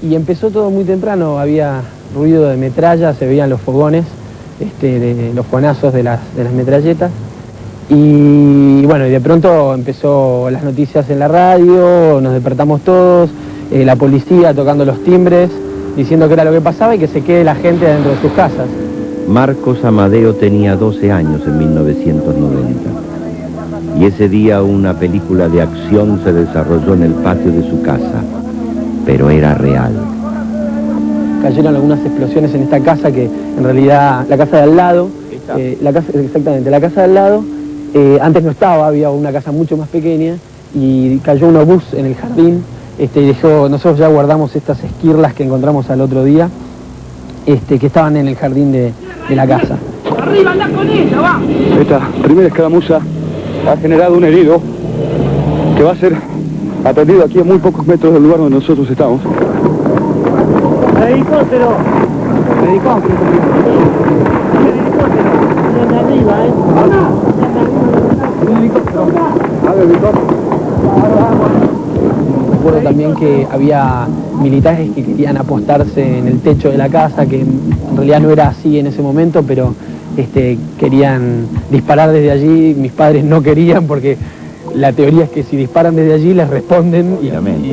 y empezó todo muy temprano, había ruido de metralla, se veían los fogones, de los fogonazos de las metralletas. Y bueno, y de pronto empezó las noticias en la radio, nos despertamos todos, la policía tocando los timbres, diciendo que era lo que pasaba y que se quede la gente dentro de sus casas. Marcos Amadeo tenía 12 años en 1990. Y ese día una película de acción se desarrolló en el patio de su casa, pero era real. Cayeron algunas explosiones en esta casa que en realidad, la casa de al lado, exactamente, la casa de al lado, antes no estaba, había una casa mucho más pequeña y cayó un obús en el jardín, nosotros ya guardamos estas esquirlas que encontramos al otro día, que estaban en el jardín de la casa. ¡Arriba, anda con ella, va! Esta primera escaramuza ha generado un herido que va a ser atendido aquí a muy pocos metros del lugar donde nosotros estamos. ¡Helicóptero! ¡Helicóptero! ¡Desde arriba, ¿Un helicóptero? Recuerdo también que había militares que querían apostarse en el techo de la casa, que en realidad no era así en ese momento, pero querían disparar desde allí. Mis padres no querían porque la teoría es que si disparan desde allí les responden y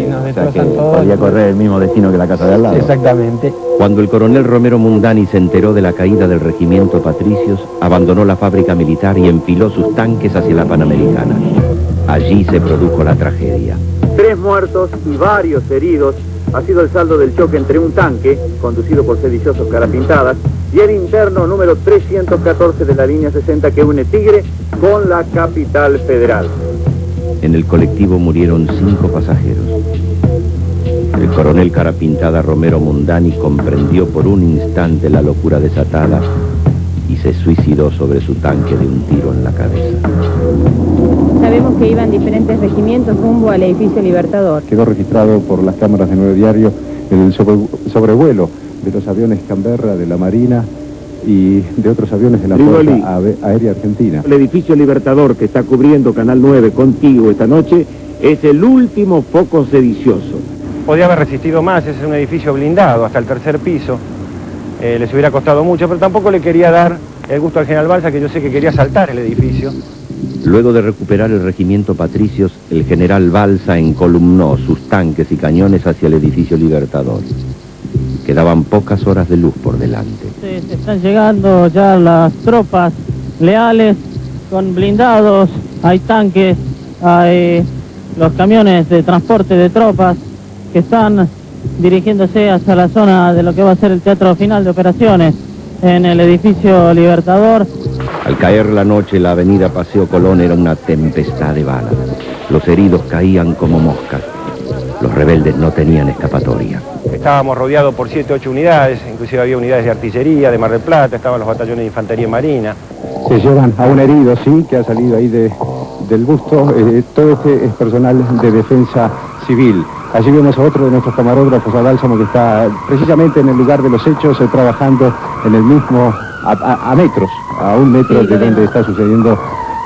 nos destrozan todo. Podía correr el mismo destino que la casa de al lado. Exactamente. Cuando el coronel Romero Mundani se enteró de la caída del regimiento Patricios, abandonó la fábrica militar y enfiló sus tanques hacia la Panamericana. Allí se produjo la tragedia. 3 muertos y varios heridos ha sido el saldo del choque entre un tanque, conducido por sediciosos carapintadas, y el interno número 314 de la línea 60 que une Tigre con la capital federal. En el colectivo murieron 5 pasajeros. El coronel carapintada Romero Mundani comprendió por un instante la locura desatada y se suicidó sobre su tanque de un tiro en la cabeza. Sabemos que iban diferentes regimientos rumbo al edificio Libertador. Quedó registrado por las cámaras de 9 Diario el sobrevuelo de los aviones Canberra de la Marina y de otros aviones de la Fuerza Aérea Argentina. El edificio Libertador que está cubriendo Canal 9 contigo esta noche es el último foco sedicioso. Podía haber resistido más, es un edificio blindado hasta el 3er piso. Les hubiera costado mucho, pero tampoco le quería dar el gusto al general Balsa, que yo sé que quería saltar el edificio. Luego de recuperar el regimiento Patricios, el general Balsa encolumnó sus tanques y cañones hacia el edificio Libertador. Quedaban pocas horas de luz por delante. Se están llegando ya las tropas leales con blindados, hay tanques, hay los camiones de transporte de tropas que están dirigiéndose hacia la zona de lo que va a ser el teatro final de operaciones en el edificio Libertador. Al caer la noche, la avenida Paseo Colón era una tempestad de balas. Los heridos caían como moscas. Los rebeldes no tenían escapatoria. Estábamos rodeados por 7 o 8 unidades, inclusive había unidades de artillería, de Mar del Plata, estaban los batallones de infantería marina. Se llevan a un herido, sí, que ha salido ahí del busto. Todo este es personal de defensa civil. Allí vemos a otro de nuestros camarógrafos, a Bálsamo, que está precisamente en el lugar de los hechos, trabajando en el mismo, a metros, a 1 metro de donde está sucediendo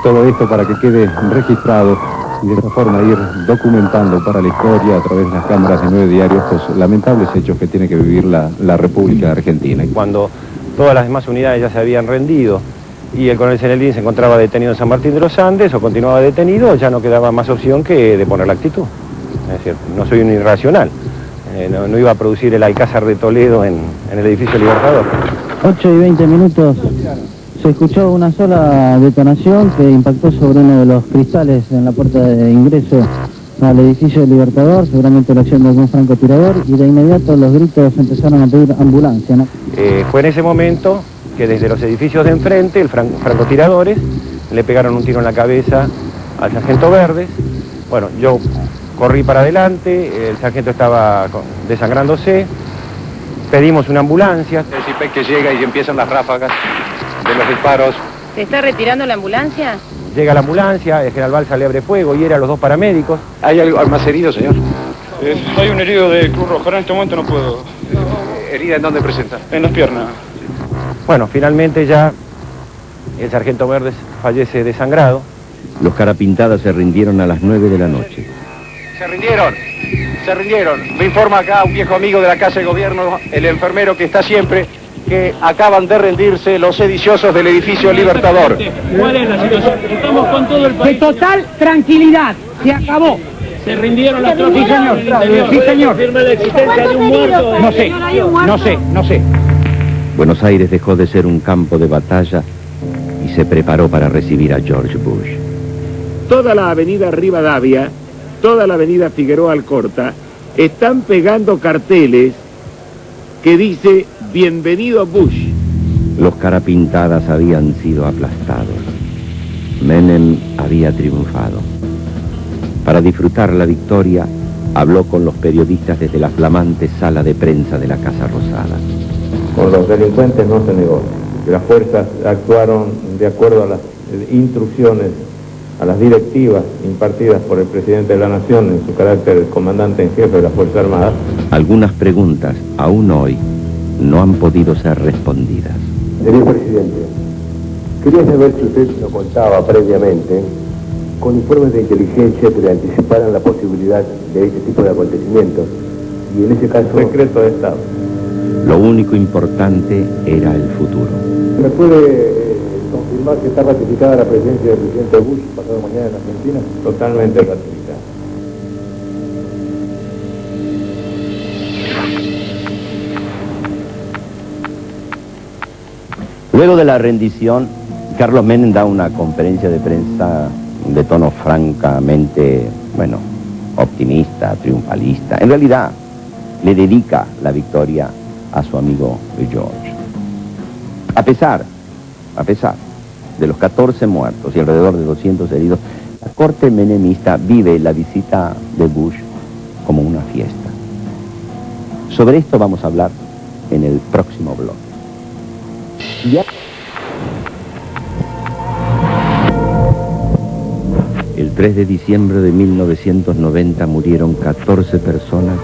todo esto para que quede registrado y de esta forma ir documentando para la historia a través de las cámaras de 9 Diario estos lamentables hechos que tiene que vivir la República Argentina. Cuando todas las demás unidades ya se habían rendido y el coronel Zeneldín se encontraba detenido en San Martín de los Andes o continuaba detenido, ya no quedaba más opción que de poner la actitud. Es decir, no soy un irracional, no iba a producir el Alcázar de Toledo en el edificio Libertador. 8:20, se escuchó una sola detonación que impactó sobre uno de los cristales en la puerta de ingreso al edificio Libertador, seguramente la acción de algún francotirador, y de inmediato los gritos empezaron a pedir ambulancia, ¿no? Fue en ese momento que desde los edificios de enfrente, francotiradores le pegaron un tiro en la cabeza al sargento Verdes. Bueno, yo corrí para adelante, el sargento estaba desangrándose, pedimos una ambulancia. El CIPEC que llega y empiezan las ráfagas de los disparos. ¿Se está retirando la ambulancia? Llega la ambulancia, el general Balsa le abre fuego y a los 2 paramédicos. ¿Hay algo más herido, señor? Hay un herido de Cruz Roja, en este momento no puedo. ¿Herida en dónde presenta? En las piernas. Bueno, finalmente ya el sargento Verdes fallece desangrado. Los carapintadas se rindieron a las 9 de la noche. ¡Se rindieron! ¡Se se rindieron. Me informa acá un viejo amigo de la Casa de Gobierno, el enfermero que está siempre, que acaban de rendirse los sediciosos del edificio Libertador. ¿Cuál es la situación? Estamos con todo el país. De total tranquilidad, se acabó. Se rindieron las tropas. Sí, señor. Sí, señor. Firma la existencia de un muerto. No sé. Buenos Aires dejó de ser un campo de batalla y se preparó para recibir a George Bush. Toda la avenida Rivadavia, toda la avenida Figueroa Alcorta, están pegando carteles que dice "Bienvenido Bush". Los carapintadas habían sido aplastados. Menem había triunfado. Para disfrutar la victoria, habló con los periodistas desde la flamante sala de prensa de la Casa Rosada. Con los delincuentes no se negocia. Las fuerzas actuaron de acuerdo a las instrucciones, a las directivas impartidas por el presidente de la Nación en su carácter de comandante en jefe de las Fuerzas Armadas. Algunas preguntas, aún hoy, no han podido ser respondidas. Señor presidente, quería saber si usted nos contaba previamente con informes de inteligencia que le anticiparan la posibilidad de este tipo de acontecimientos, y en ese caso... Secreto de Estado. Lo único importante era el futuro. ¿Me puede confirmar que está ratificada la presidencia del presidente Bush pasado mañana en Argentina? Totalmente ratificada. Luego de la rendición, Carlos Menem da una conferencia de prensa de tono francamente, optimista, triunfalista. En realidad, le dedica la victoria a su amigo George. A pesar de los 14 muertos y alrededor de 200 heridos, la corte menemista vive la visita de Bush como una fiesta. Sobre esto vamos a hablar en el próximo blog. El 3 de diciembre de 1990 murieron 14 personas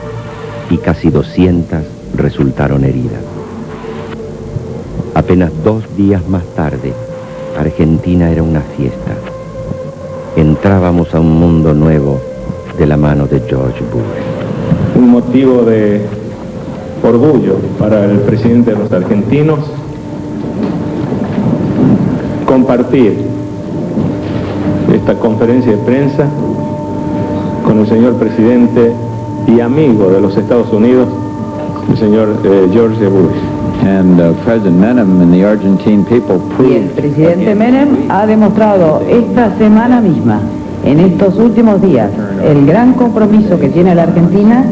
y casi 200 resultaron heridas. Apenas 2 días más tarde, Argentina era una fiesta. Entrábamos a un mundo nuevo de la mano de George Bush. Un motivo de orgullo para el presidente de los argentinos compartir esta conferencia de prensa con el señor presidente y amigo de los Estados Unidos, el señor George Bush. President Menem and the Argentine people proved... Y el presidente Menem ha demostrado esta semana misma, en estos últimos días, el gran compromiso que tiene la Argentina,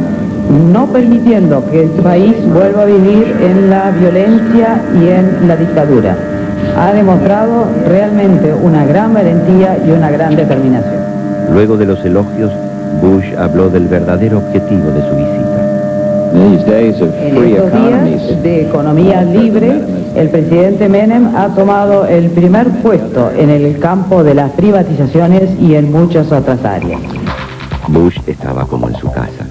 no permitiendo que el país vuelva a vivir en la violencia y en la dictadura. Ha demostrado realmente una gran valentía y una gran determinación. Luego de los elogios, Bush habló del verdadero objetivo de su visita. En estos días de economía libre, el presidente Menem ha tomado el primer puesto en el campo de las privatizaciones y en muchas otras áreas. Bush estaba como en su casa,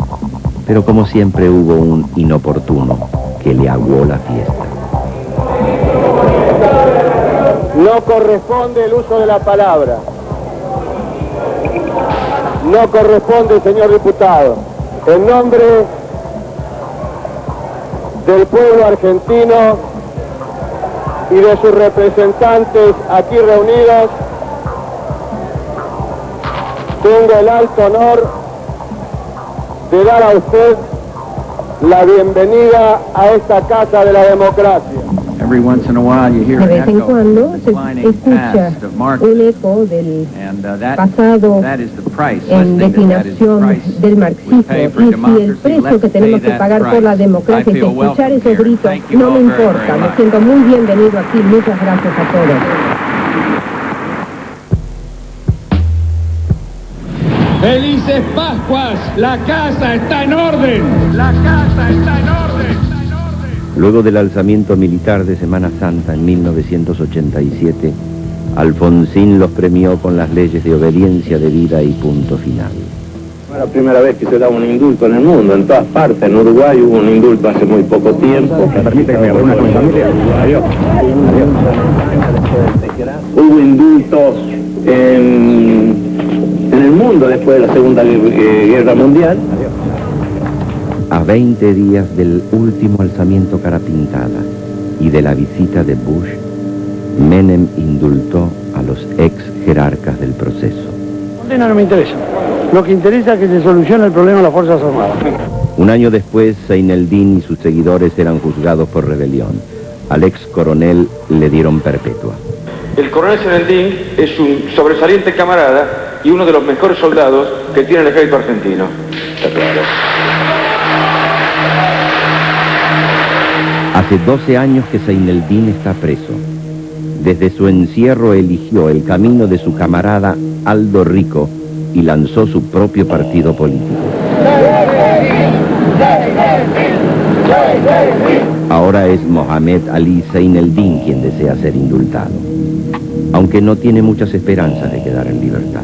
pero como siempre hubo un inoportuno que le aguó la fiesta. No corresponde el uso de la palabra. No corresponde, señor diputado. En nombre del pueblo argentino y de sus representantes aquí reunidos, tengo el alto honor de dar a usted la bienvenida a esta Casa de la Democracia. Every once in a while you hear De an vez en echo cuando of se the declining escucha past of Marx. un eco del pasado That is the price. en Listening to that is the declinación price del we marxismo. pay for Y si el democracy. precio que Let's tenemos pay que pagar that por la price. democracia I es feel escuchar welcome esos here. gritos, Thank you no all me very, importa. very Me much. siento muy bienvenido aquí. Muchas gracias a todos. ¡Felices Pascuas! ¡La casa está en orden! ¡La casa está en orden! Luego del alzamiento militar de Semana Santa en 1987, Alfonsín los premió con las leyes de obediencia debida y punto final. No es la primera vez que se da un indulto en el mundo, en todas partes. En Uruguay hubo un indulto hace muy poco tiempo. Hubo indultos en el mundo después de la Segunda Guerra Mundial. A 20 días del último alzamiento Carapintada y de la visita de Bush, Menem indultó a los ex jerarcas del proceso. Condena no me interesa. Lo que interesa es que se solucione el problema de las Fuerzas Armadas. Un año después, Zaineldin y sus seguidores eran juzgados por rebelión. Al ex coronel le dieron perpetua. El coronel Zaineldin es un sobresaliente camarada y uno de los mejores soldados que tiene el ejército argentino. Está claro. Hace 12 años que Zaineldin está preso. Desde su encierro eligió el camino de su camarada Aldo Rico y lanzó su propio partido político. Ahora es Mohamed Ali Zaineldin quien desea ser indultado, aunque no tiene muchas esperanzas de quedar en libertad.